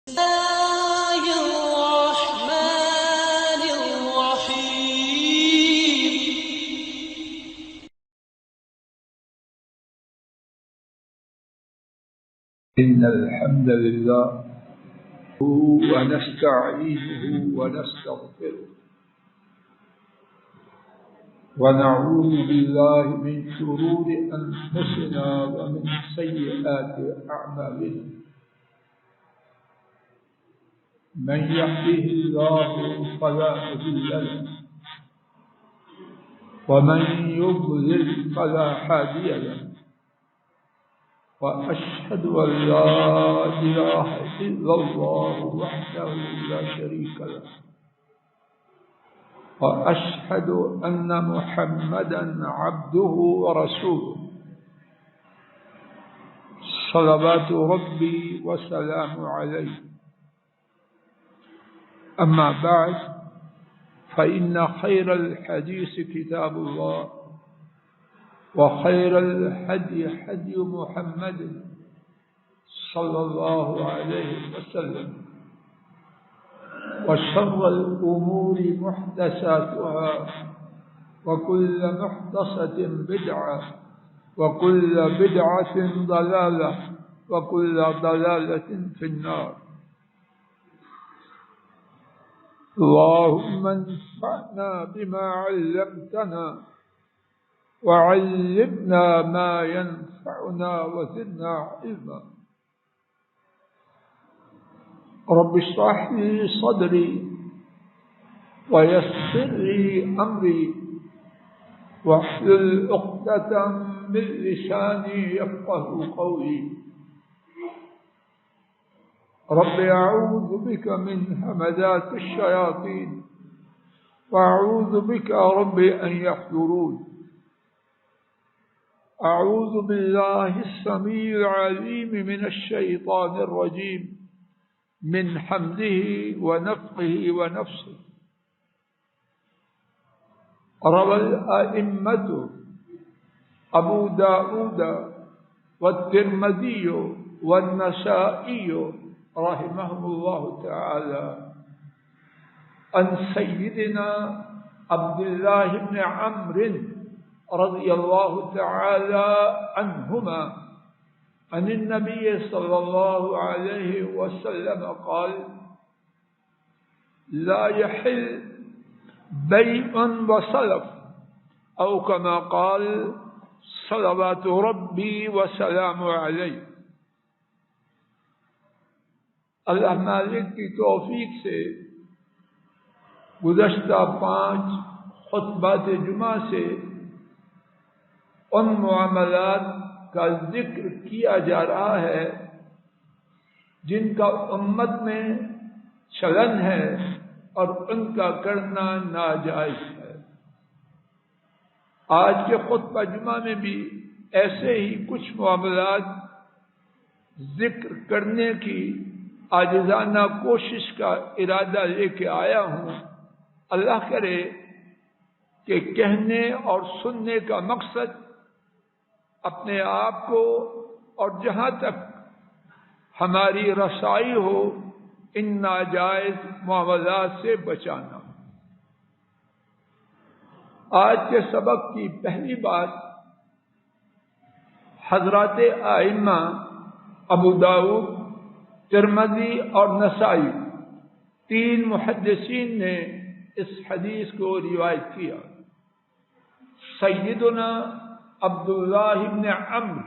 الله الرحمن الرحيم. إن الحمد لله ونستعينه ونستغفره ونعوذ بالله من شرور أنفسنا ومن سيئات أعمالنا. من يهده الله فلا مضل له ومن يضلل فلا هادي له. وأشهد أن لا إله إلا الله وحده لا شريك له وأشهد أن محمدا عبده ورسوله صلوات ربي وسلامه عليه. أما بعد فإن خير الحديث كتاب الله وخير الهدي هدي محمد صلى الله عليه وسلم وشر الأمور محدثاتها وكل محدثة بدعة وكل بدعة ضلالة وكل ضلالة في النار. اللهم انفعنا بما علمتنا وعلمنا ما ينفعنا وزدنا علما. رب اشرح لي صدري ويسر لي أمري واحلل عقدة من لساني يفقهوا قولي. رب أعوذ بك من همزات الشياطين وأعوذ بك رب أن يحضرون. أعوذ بالله السميع العليم من الشيطان الرجيم من حمده ونفخه ونفسه. روى الأئمة أبو داود والترمذي والنسائي رحمهم الله تعالى عن سيدنا عبد الله بن عمرو رضي الله تعالى عنهما عن النبي صلى الله عليه وسلم قال: لا يحل بيع وسلف، أو كما قال صلوات ربي وسلامه عليه. اللہ مالک کی توفیق سے گزشتہ 5 خطبات جمعہ سے ان معاملات کا ذکر کیا جا رہا ہے جن کا امت میں چلن ہے اور ان کا کرنا ناجائز ہے۔ آج کے خطبہ جمعہ میں بھی ایسے ہی کچھ معاملات ذکر کرنے کی عاجزانہ کوشش کا ارادہ لے کے آیا ہوں۔ اللہ کرے کہ کہنے اور سننے کا مقصد اپنے آپ کو اور جہاں تک ہماری رسائی ہو ان ناجائز معاملات سے بچانا۔ آج کے سبق کی پہلی بات حضرات ائمہ ابو داؤد، ترمذی اور نسائی 3 محدثین نے اس حدیث کو روایت کیا۔ سیدنا عبداللہ بن عمرو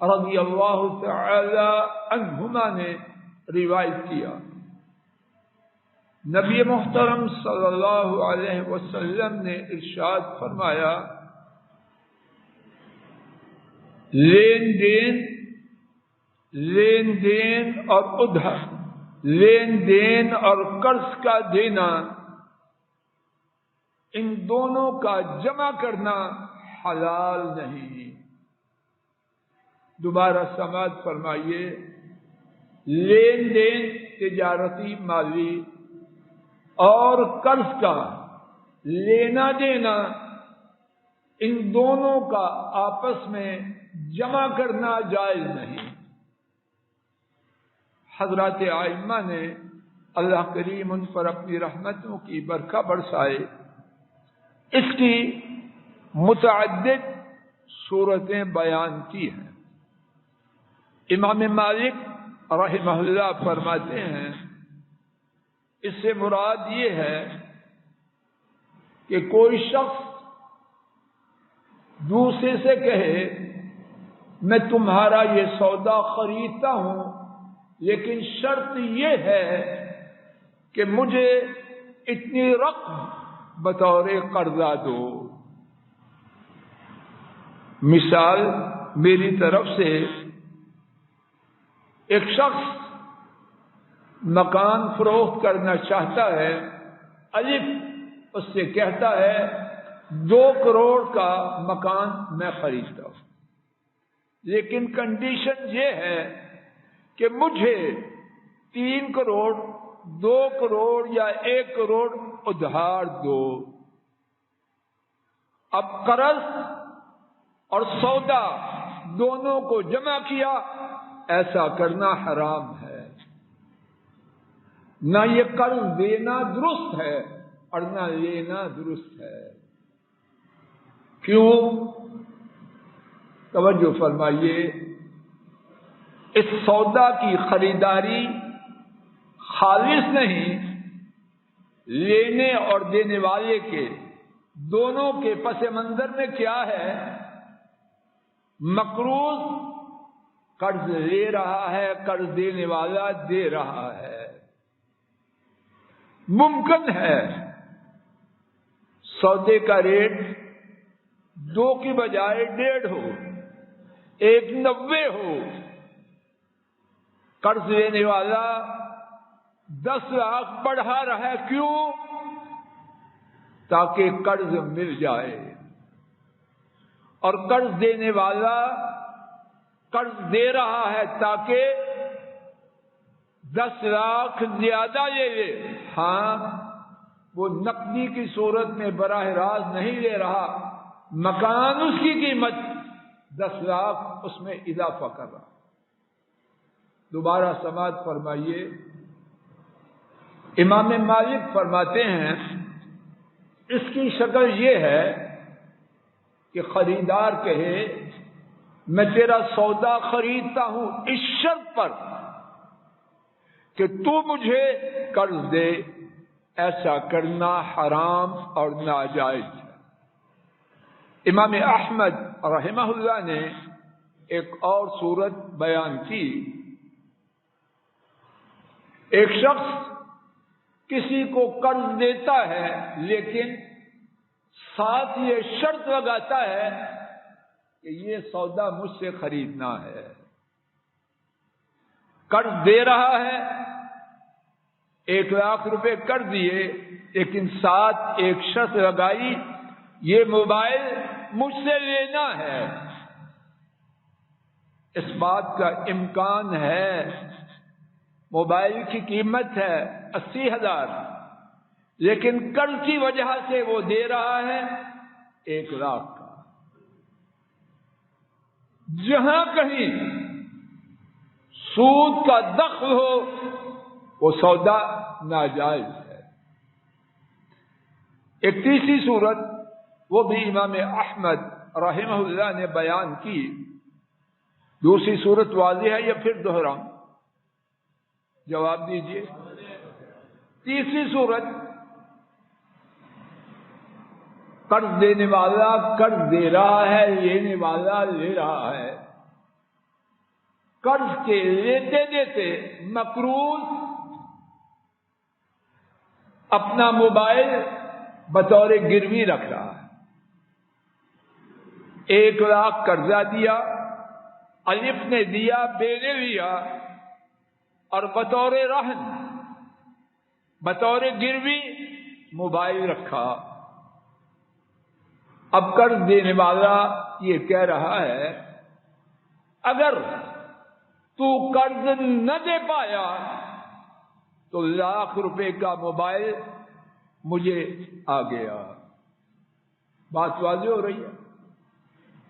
رضی اللہ تعالی عنہما نے روایت کیا، نبی محترم صلی اللہ علیہ وسلم نے ارشاد فرمایا: لین دین اور ادھر، لین دین اور قرض کا دینا، ان دونوں کا جمع کرنا حلال نہیں۔ دوبارہ سماعت فرمائیے، لین دین تجارتی مالی اور قرض کا لینا دینا، ان دونوں کا آپس میں جمع کرنا جائز نہیں۔ حضرات ائمہ نے اللہ کریم ان پر اپنی رحمتوں کی برکہ برسائے اس کی متعدد صورتیں بیان کی ہیں۔ امام مالک رحمہ اللہ فرماتے ہیں اس سے مراد یہ ہے کہ کوئی شخص دوسرے سے کہے میں تمہارا یہ سودا خریدتا ہوں لیکن شرط یہ ہے کہ مجھے اتنی رقم بطور قرضہ دو۔ مثال میری طرف سے ایک شخص مکان فروخت کرنا چاہتا ہے، الف اس سے کہتا ہے 2 کروڑ کا مکان میں خریدتا ہوں، لیکن کنڈیشن یہ ہے کہ مجھے 3 کروڑ 2 کروڑ یا 1 کروڑ ادھار دو۔ اب قرض اور سودا دونوں کو جمع کیا، ایسا کرنا حرام ہے۔ نہ یہ قرض دینا درست ہے اور نہ لینا درست ہے۔ کیوں؟ توجہ فرمائیے، اس سودا کی خریداری خالص نہیں، لینے اور دینے والے کے دونوں کے پس منظر میں کیا ہے؟ مقروض قرض لے رہا ہے، قرض دینے والا دے رہا ہے۔ ممکن ہے سودے کا ریٹ 2 کی بجائے 1.5 ہو، 1.90 ہو، قرض لینے والا 10 لاکھ بڑھا رہا ہے، کیوں؟ تاکہ قرض مل جائے، اور قرض دینے والا قرض دے رہا ہے تاکہ 10 لاکھ زیادہ لے لے۔ ہاں، وہ نقدی کی صورت میں براہ راست نہیں لے رہا، مکان اس کی قیمت 10 لاکھ اس میں اضافہ کر رہا۔ دوبارہ سماعت فرمائیے، امام مالک فرماتے ہیں اس کی شکل یہ ہے کہ خریدار کہے میں تیرا سودا خریدتا ہوں اس شرط پر کہ تو مجھے قرض دے، ایسا کرنا حرام اور ناجائز ہے۔ امام احمد رحمہ اللہ نے ایک اور صورت بیان کی، ایک شخص کسی کو قرض دیتا ہے لیکن ساتھ یہ شرط لگاتا ہے کہ یہ سودا مجھ سے خریدنا ہے۔ قرض دے رہا ہے، 1 لاکھ روپے کر دیے، لیکن ساتھ ایک شرط لگائی یہ موبائل مجھ سے لینا ہے۔ اس بات کا امکان ہے موبائل کی قیمت ہے 80,000، لیکن قرض کی وجہ سے وہ دے رہا ہے 1 لاکھ کا۔ جہاں کہیں سود کا دخل ہو وہ سودا ناجائز ہے۔ ایک تیسری صورت وہ بھی امام احمد رحمہ اللہ نے بیان کی، دوسری صورت واضح ہے یا پھر دوہراؤں؟ جواب دیجیے۔ تیسری صورت، قرض دینے والا قرض دے رہا ہے، لینے والا لے رہا ہے، قرض کے لیتے دیتے مقروض اپنا موبائل بطور گروی رکھ رہا ہے، 1 لاکھ قرضہ دیا، الف نے دیا، بے نے لیا، اور بطور رہن بطور گروی موبائل رکھا۔ اب قرض دینے والا یہ کہہ رہا ہے اگر تو قرض نہ دے پایا تو 1 لاکھ روپے کا موبائل مجھے آ گیا۔ بات واضح ہو رہی ہے؟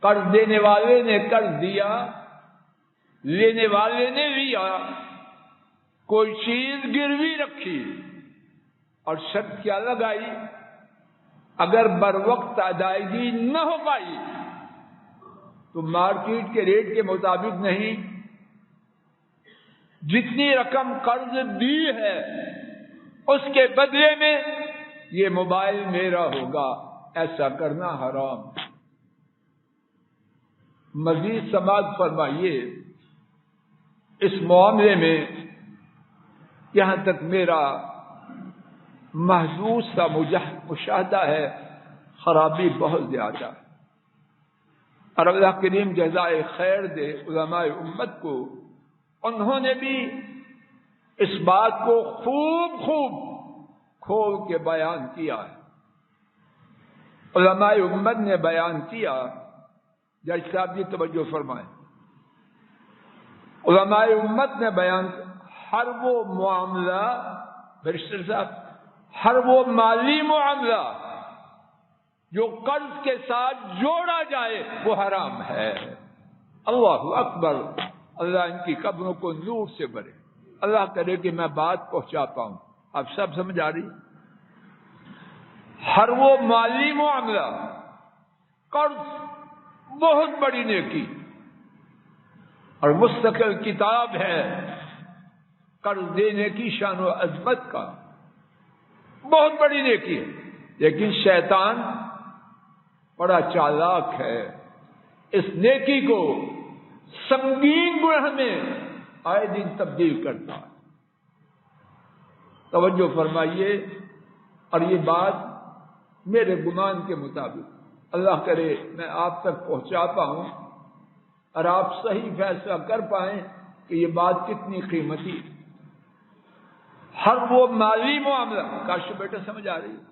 قرض دینے والے نے قرض دیا، لینے والے نے لیا، کوئی چیز گروی رکھی اور شرط کیا لگائی، اگر بر وقت ادائیگی نہ ہو پائی تو مارکیٹ کے ریٹ کے مطابق نہیں، جتنی رقم قرض دی ہے اس کے بدلے میں یہ موبائل میرا ہوگا، ایسا کرنا حرام۔ مزید سماعت فرمائیے، اس معاملے میں یہاں تک میرا محظوظ سا مشاہدہ ہے، خرابی بہت زیادہ ہے، اور اللہ کریم جزائے خیر دے علماء امت کو، انہوں نے بھی اس بات کو خوب کھول کے بیان کیا ہے۔ علماء امت نے بیان کیا، جج صاحب جی توجہ فرمائیں، علماء امت نے بیان ہر وہ معاملہ، بیرسٹر صاحب، ہر وہ مالی معاملہ جو قرض کے ساتھ جوڑا جائے وہ حرام ہے۔ اللہ اکبر، اللہ ان کی قبروں کو نور سے بھرے، اللہ کرے کہ میں بات پہنچا پاؤں، آپ سب سمجھ آ رہی؟ ہر وہ مالی معاملہ، قرض بہت بڑی نیکی اور مستقل کتاب ہے قرض دینے کی شان و عظمت کا، بہت بڑی نیکی ہے، لیکن شیطان بڑا چالاک ہے، اس نیکی کو سنگین گناہ میں آئے دن تبدیل کرتا ہے۔ توجہ فرمائیے، اور یہ بات میرے گمان کے مطابق اللہ کرے میں آپ تک پہنچا پاؤں اور آپ صحیح فیصلہ کر پائیں کہ یہ بات کتنی قیمتی ہے۔ ہر وہ مالی معاملہ، کاش بیٹا سمجھ آ رہی ہے،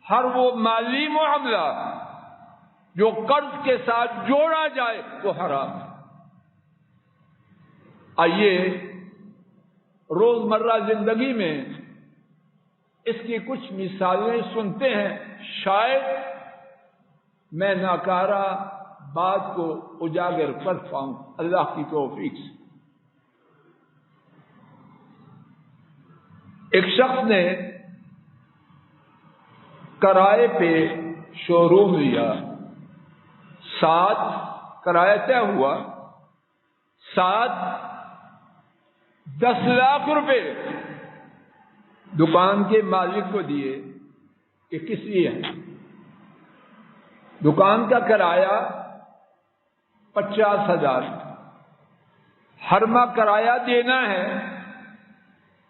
ہر وہ مالی معاملہ جو قرض کے ساتھ جوڑا جائے وہ حرام ہے۔ آئیے روزمرہ زندگی میں اس کی کچھ مثالیں سنتے ہیں، شاید میں ناکارہ بات کو اجاگر کر پاؤں اللہ کی توفیق سے۔ ایک شخص نے کرائے پہ شو روم لیا، 7 کرایہ طے ہوا، 10 لاکھ روپے دکان کے مالک کو دیے کہ کس لیے ہے؟ دکان کا کرایہ 50,000، ہر ماہ کرایہ دینا ہے،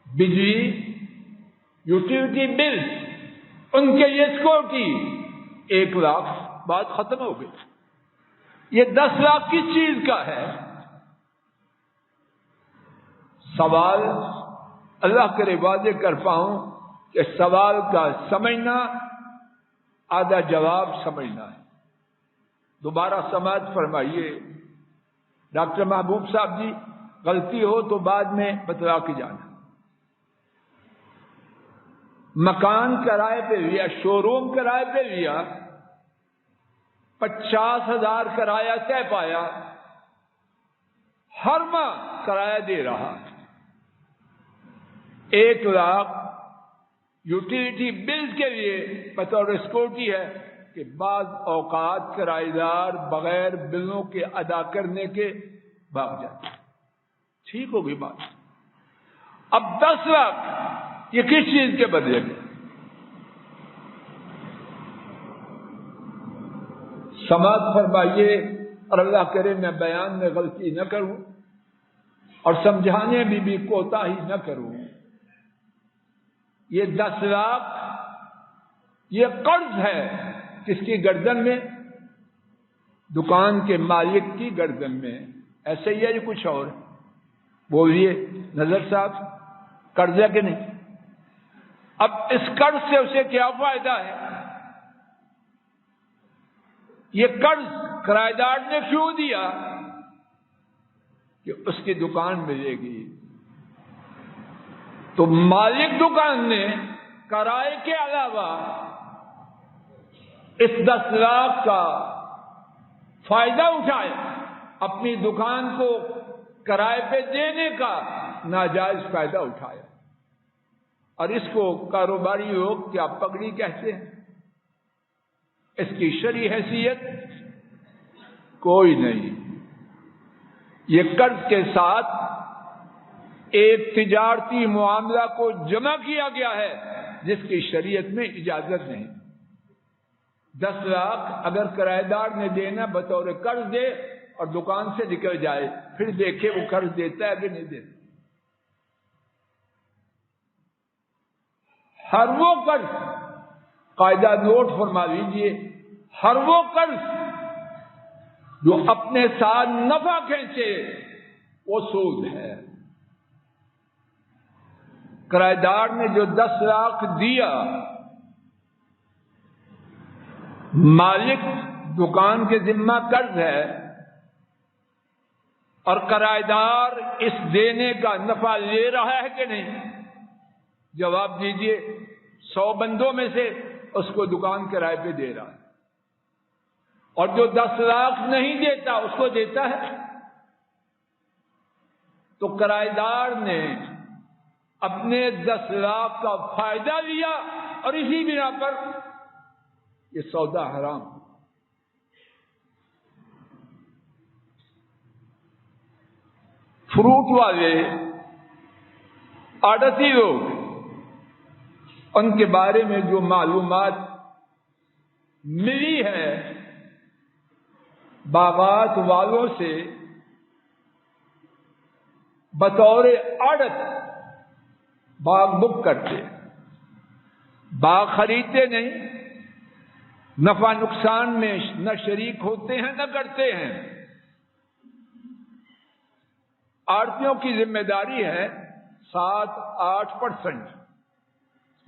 بجلی، یوٹیلیٹی بل، ان کے لیے سیکورٹی 1 لاکھ، بات ختم ہو گئی۔ یہ 10 لاکھ کس چیز کا ہے؟ سوال اللہ کرے واضح کر پاؤں کہ سوال کا سمجھنا آدھا جواب سمجھنا ہے۔ دوبارہ سماعت فرمائیے، ڈاکٹر محبوب صاحب جی، غلطی ہو تو بعد میں بتلا کے جانا۔ مکان کرائے پہ لیا، شو روم کرائے پہ لیا، 50,000 کرایہ طے پایا، ہر ماہ کرایہ دے رہا، 1 لاکھ یوٹیلیٹی بل کے لیے بطور سیکورٹی ہے کہ بعض اوقات کرایہ دار بغیر بلوں کے ادا کرنے کے بھاگ جاتے۔ ٹھیک ہوگی بات۔ اب 10 لاکھ یہ کس چیز کے بدلے میں؟ سماعت فرمائیے، اور اللہ کرے میں بیان میں غلطی نہ کروں اور سمجھانے میں بھی کوتاہی نہ کروں۔ یہ 10 لاکھ یہ قرض ہے، کس کی گردن میں؟ دکان کے مالک کی گردن میں۔ ایسے ہی ہے یہ کچھ اور؟ بولیے نظر صاحب، قرض ہے کہ نہیں؟ اب اس قرض سے اسے کیا فائدہ ہے؟ یہ قرض کرایہ دار نے کیوں دیا؟ کہ اس کی دکان ملے گی، تو مالک دکان نے کرائے کے علاوہ اس 10 لاکھ کا فائدہ اٹھایا، اپنی دکان کو کرائے پہ دینے کا ناجائز فائدہ اٹھایا، اور اس کو کاروباری لوگ کیا پگڑی کہتے ہیں، اس کی شرعی حیثیت کوئی نہیں۔ یہ قرض کے ساتھ ایک تجارتی معاملہ کو جمع کیا گیا ہے جس کی شریعت میں اجازت نہیں۔ 10 لاکھ اگر کرایہ دار نے دینا بطور قرض دے اور دکان سے نکل جائے، پھر دیکھے وہ قرض دیتا ہے کہ نہیں دیتا۔ ہر وہ قرض، قاعدہ نوٹ فرما لیجیے، ہر وہ قرض جو اپنے ساتھ نفع کھینچے وہ سود ہے۔ کرایہ دار نے جو 10 لاکھ دیا، مالک دکان کے ذمہ قرض ہے، اور کرایہ دار اس دینے کا نفع لے رہا ہے کہ نہیں؟ جواب دیجئے۔ 100 بندوں میں سے اس کو دکان کرائے پہ دے رہا ہے، اور جو 10 لاکھ نہیں دیتا اس کو دیتا ہے۔ تو کرایہ دار نے اپنے 10 لاکھ کا فائدہ لیا، اور اسی بنا پر یہ سودا حرام۔ فروٹ والے آڑتی لوگ، ان کے بارے میں جو معلومات ملی ہے، باغات والوں سے بطور آڑت باغ بک کرتے، باغ خریدتے نہیں، نفع نقصان میں نہ شریک ہوتے ہیں نہ کرتے ہیں۔ آڑتیوں کی ذمہ داری ہے 7-8%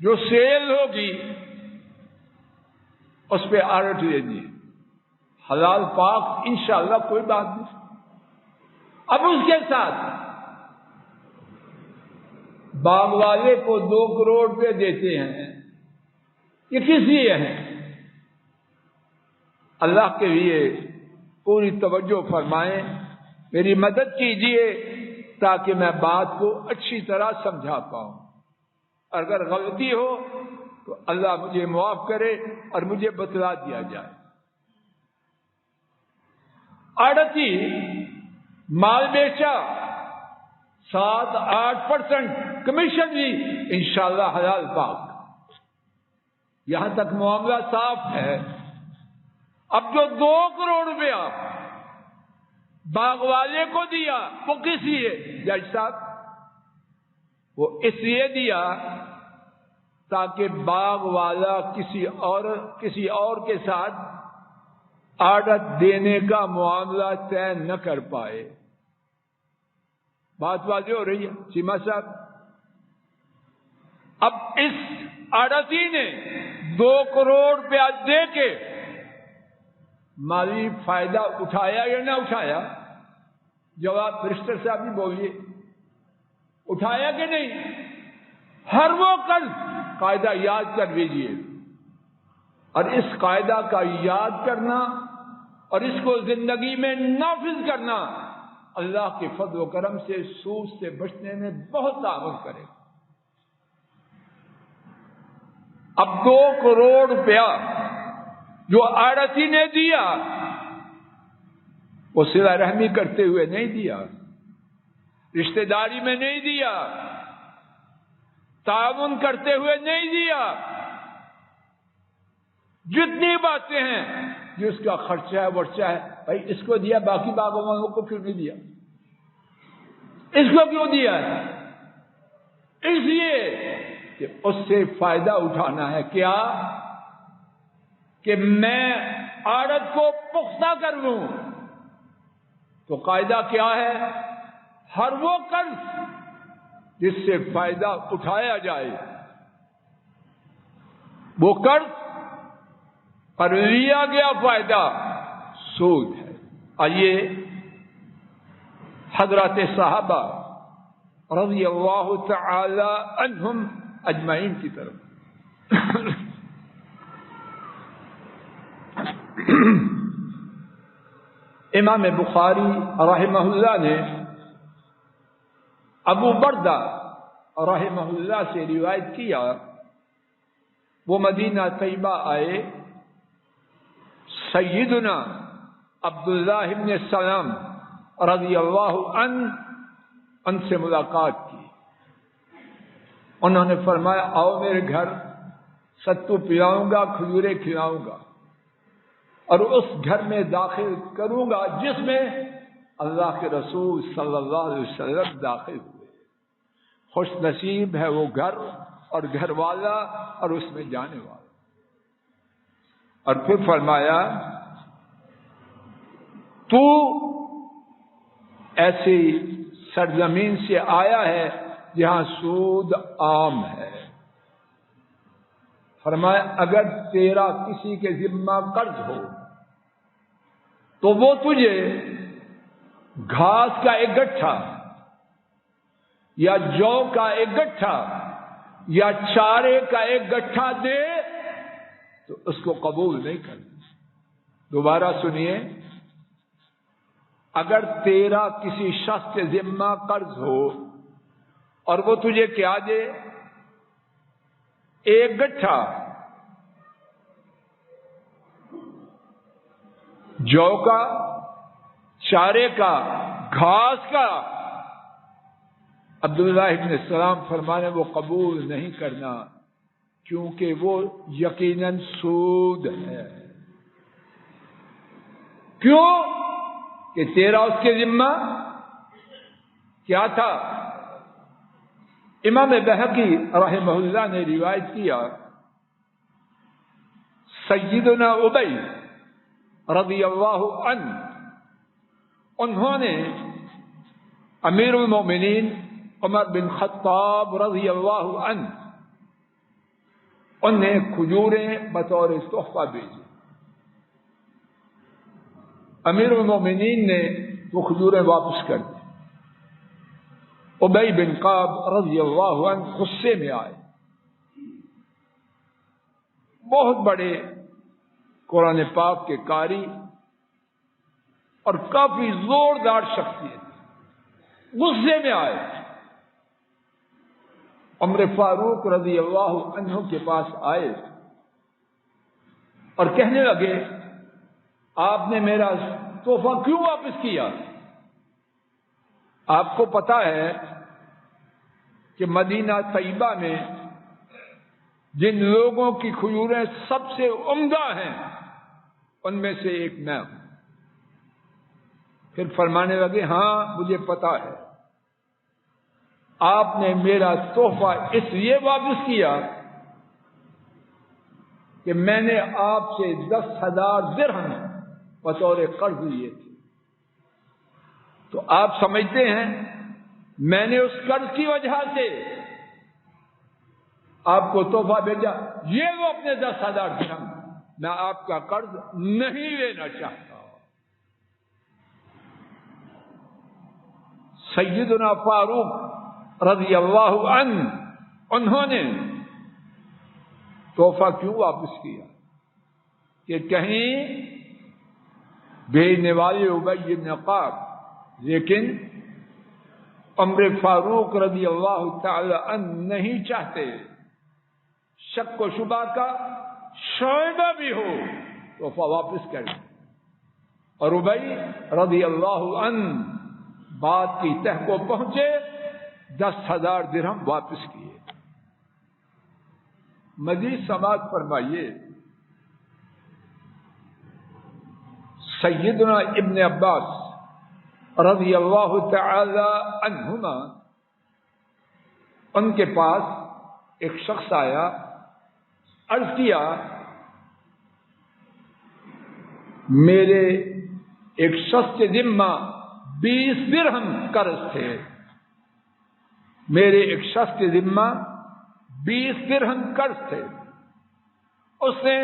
جو سیل ہوگی اس پہ آڑت لینی ہے، حلال پاک انشاءاللہ کوئی بات نہیں۔ اب اس کے ساتھ باغ والے کو 2 کروڑ روپے دیتے ہیں، یہ کس لیے ہے؟ اللہ کے لیے پوری توجہ فرمائیں، میری مدد کیجیے تاکہ میں بات کو اچھی طرح سمجھا پاؤں۔ اگر غلطی ہو تو اللہ مجھے معاف کرے اور مجھے بتلا دیا جائے۔ آڑتی مال بیچا، 7-8% کمیشن لی، انشاءاللہ حلال پاک، یہاں تک معاملہ صاف ہے۔ اب جو 2 کروڑ روپیہ باغ والے کو دیا وہ کس لیے؟ جج صاحب، وہ اس لیے دیا تاکہ باغ والا کسی اور کے ساتھ آڑت دینے کا معاملہ طے نہ کر پائے۔ بات واضح ہو رہی ہے چیمہ صاحب؟ اب اس آڑتی نے 2 کروڑ روپیہ دے کے مالی فائدہ اٹھایا یا نہ اٹھایا؟ جواب برسٹر صاحب بھی بولیے، اٹھایا کہ نہیں؟ ہر وہ قرض، قاعدہ یاد کر لیجیے، اور اس قاعدہ کا یاد کرنا اور اس کو زندگی میں نافذ کرنا اللہ کے فضل و کرم سے سود سے بچنے میں بہت تعاون کرے گا۔ اب 2 کروڑ روپیہ جو آڑتی نے دیا وہ صلہ رحمی کرتے ہوئے نہیں دیا، رشتہ داری میں نہیں دیا، تعاون کرتے ہوئے نہیں دیا۔ جتنی باتیں ہیں جو اس کا خرچہ ہے ورچہ ہے، بھائی اس کو دیا، باقی باغبانوں کو کیوں نہیں دیا؟ اس کو کیوں دیا ہے؟ اس لیے کہ اس سے فائدہ اٹھانا ہے۔ کیا کہ میں آڑت کو پختہ کر لوں، تو قاعدہ کیا ہے؟ ہر وہ قرض جس سے فائدہ اٹھایا جائے، وہ قرض پر لیا گیا فائدہ سود ہے۔ آئیے حضرات صحابہ رضی اللہ تعالی عنہم اجمعین کی طرف۔ امام بخاری رحمہ اللہ نے ابو بردہ رحمہ اللہ سے روایت کیا، وہ مدینہ طیبہ آئے، سیدنا عبداللہ ابن سلام رضی اللہ عنہ ان سے ملاقات کی۔ انہوں نے فرمایا آؤ میرے گھر، ستو پلاؤں گا، کھجورے کھلاؤں گا، اور اس گھر میں داخل کروں گا جس میں اللہ کے رسول صلی اللہ علیہ وسلم داخل ہوئے۔ خوش نصیب ہے وہ گھر اور گھر والا اور اس میں جانے والا۔ اور پھر فرمایا تو ایسی سرزمین سے آیا ہے جہاں سود عام ہے۔ فرمایا اگر تیرا کسی کے ذمہ قرض ہو تو وہ تجھے گھاس کا ایک گٹھا یا جو کا ایک گٹھا یا چارے کا ایک گٹھا دے تو اس کو قبول نہیں کرنا۔ دوبارہ سنیے، اگر تیرا کسی شخص کے ذمہ قرض ہو اور وہ تجھے کیا دے، ایک گٹھا جو کا، چارے کا، گھاس کا، عبداللہ ابن السلام فرمانے وہ قبول نہیں کرنا، کیونکہ وہ یقیناً سود ہے۔ کیوں کہ تیرا اس کے ذمہ کیا تھا؟ امام بہقی رحمہ اللہ نے روایت کیا، سیدنا ابی رضی اللہ عنہ انہوں نے امیر المومنین عمر بن خطاب رضی اللہ عنہ انہیں کھجوریں بطور تحفہ بھیجی۔ امیر المومنین نے وہ کھجوریں واپس کر دی۔ ابی بن کعب رضی اللہ عنہ غصے میں آئے، بہت بڑے قرآن پاک کے قاری اور کافی زوردار شخصیت، غصے میں آئے، عمر فاروق رضی اللہ عنہ کے پاس آئے اور کہنے لگے آپ نے میرا تحفہ کیوں واپس کیا؟ آپ کو پتا ہے کہ مدینہ طیبہ میں جن لوگوں کی کھجوریں سب سے عمدہ ہیں ان میں سے ایک میں ہوں۔ پھر فرمانے لگے ہاں مجھے پتا ہے، آپ نے میرا تحفہ اس لیے واپس کیا کہ میں نے آپ سے 10,000 درہم بطور قرض لیے تھے، تو آپ سمجھتے ہیں میں نے اس قرض کی وجہ سے آپ کو تحفہ بھیجا، یہ وہ اپنے 10,000 درہم، میں آپ کا قرض نہیں لینا چاہتا۔ سیدنا فاروق رضی اللہ عنہ انہوں نے تحفہ کیوں واپس کیا کہ کہیں بھیجنے والے ابی بن کعب، لیکن عمر فاروق رضی اللہ تعالی عنہ نہیں چاہتے شک و شبہ کا شائبہ بھی ہو تحفہ واپس کر دیں، اور ابی رضی اللہ عنہ بات کی تہ کو پہنچے، 10,000 درہم واپس کیے۔ مزید سماعت فرمائیے، سیدنا ابن عباس رضی اللہ تعالی عنہما ان کے پاس ایک شخص آیا، عرض کیا میرے ایک شخص کے ذمہ 20 درہم قرض تھے، میرے ایک شخص کے ذمہ 20 درہم قرض تھے، اس نے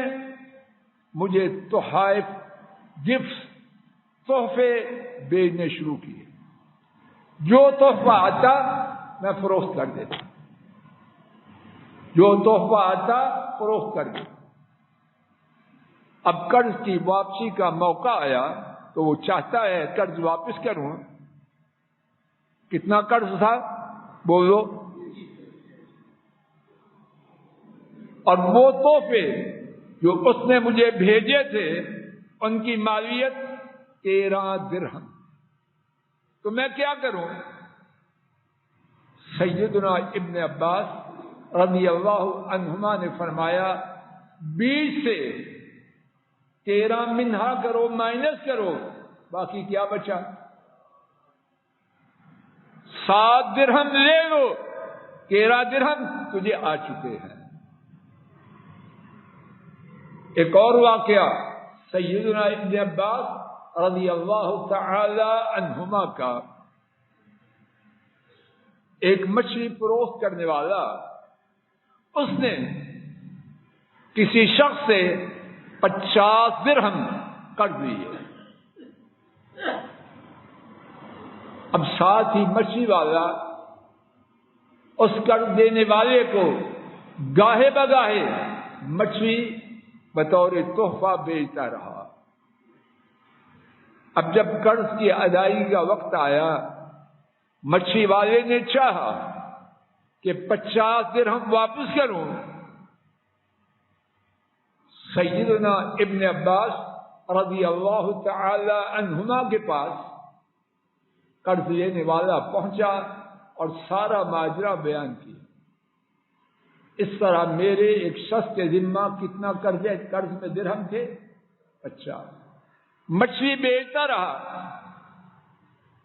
مجھے تحائف، گفٹ، تحفے بھیجنے شروع کیے، جو تحفہ آتا میں فروخت کر دیتا، جو تحفہ آتا فروخت کر دیتا۔ اب قرض کی واپسی کا موقع آیا تو وہ چاہتا ہے قرض واپس کروں۔ کتنا قرض تھا؟ بولو. اور وہ تحفے جو اس نے مجھے بھیجے تھے ان کی مالیت 13 درہم. تو میں کیا کروں؟ سیدنا ابن عباس رضی اللہ عنہما نے فرمایا 20 سے 13 منہا کرو، مائنس کرو، باقی کیا بچا؟ 7 درہم لے لو، 13 درہم تجھے آ چکے ہیں. ایک اور واقعہ سیدنا ابن عباس رضی اللہ تعالی عنہما کا. ایک مچھلی فروخت کرنے والا اس نے کسی شخص سے 50 درہم قرض لیے. اب ساتھ ہی مچھلی والا اس قرض دینے والے کو گاہے بگاہے مچھلی بطور تحفہ بیچتا رہا. اب جب قرض کی ادائیگی کا وقت آیا، مچھلی والے نے چاہا کہ 50 درہم واپس کروں. سیدنا ابن عباس رضی اللہ تعالی عنہما کے پاس قرض لینے والا پہنچا اور سارا ماجرا بیان کیا. اس طرح میرے ایک شخص کے ذمہ کتنا قرض میں درہم تھے؟ 50. مچھلی بیچتا رہا.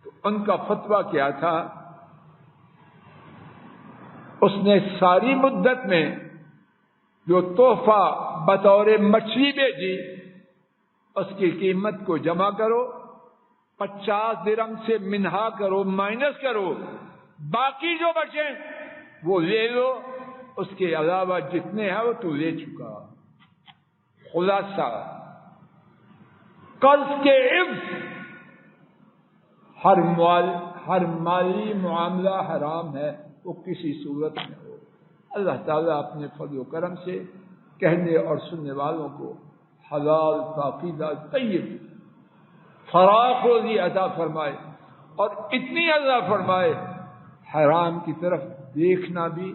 تو ان کا فتویٰ کیا تھا؟ اس نے ساری مدت میں جو تحفہ بطور مچھلی بھیجی اس کی قیمت کو جمع کرو، 50 درہم سے منہا کرو، مائنس کرو، باقی جو بچے وہ لے لو، اس کے علاوہ جتنے ہیں وہ تو لے چکا. خلاصہ قرض کے عوض ہر مالی معاملہ حرام ہے، وہ کسی صورت میں ہو. اللہ تعالیٰ اپنے فضل و کرم سے کہنے اور سننے والوں کو حلال، پاکیزہ، طیب، فراخ روزی عطا فرمائے اور اتنی عطا فرمائے حرام کی طرف دیکھنا بھی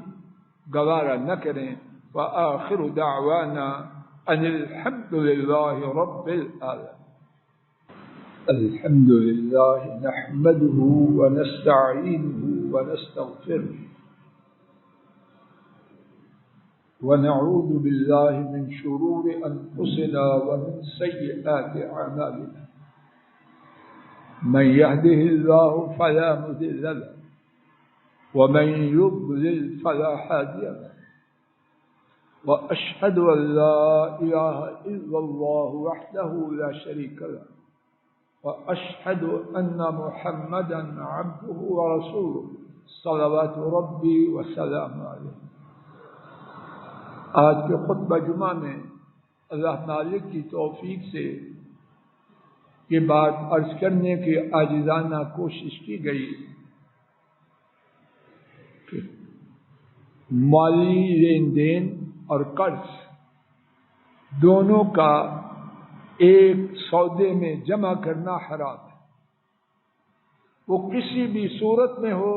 گوارا نہ کریں. وآخر دعوانا ان الحمد للہ رب العالمین. الحمد للہ نحمده ونستعینه ونستغفره ونعوذ باللہ من شرور انفسنا ومن سیئات اعمالنا. من يهده الله فلا مضل له ومن يضلل فلا هادي له. وأشهد أن لا إله إلا الله وحده لا شريك له وأشهد أن محمدا عبده ورسوله صلوات ربي وسلامه عليه. آج کے خطبہ جمعہ میں اللہ مالک کی توفیق سے یہ بات عرض کرنے کی عاجزانہ کوشش کی گئی کہ مالی لین دین اور قرض دونوں کا ایک سودے میں جمع کرنا حرام ہے. وہ کسی بھی صورت میں ہو،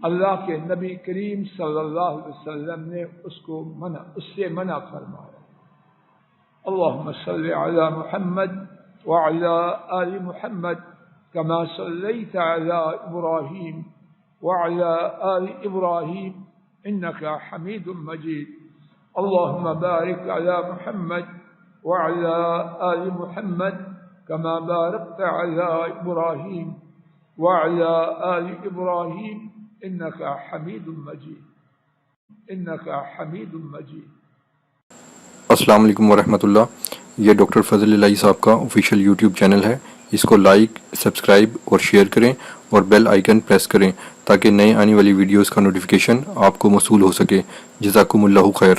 اللہ کے نبی کریم صلی اللہ علیہ وسلم نے اس سے منع فرمایا. اللہم صل علی محمد وعلی آل محمد کما صلیت علی ابراہیم وعلی آل ابراہیم انک حمید مجید. اللہم بارک علی محمد وعلی آل محمد کما بارکت علی ابراہیم وعلی آل ابراہیم انک حمید مجید. انک حمید مجید. السلام علیکم ورحمۃ اللہ. یہ ڈاکٹر فضل الہی صاحب کا آفیشیل یوٹیوب چینل ہے. اس کو لائک، سبسکرائب اور شیئر کریں اور بیل آئیکن پریس کریں تاکہ نئے آنے والی ویڈیوز کا نوٹیفیکیشن آپ کو موصول ہو سکے. جزاکم اللہ خیر.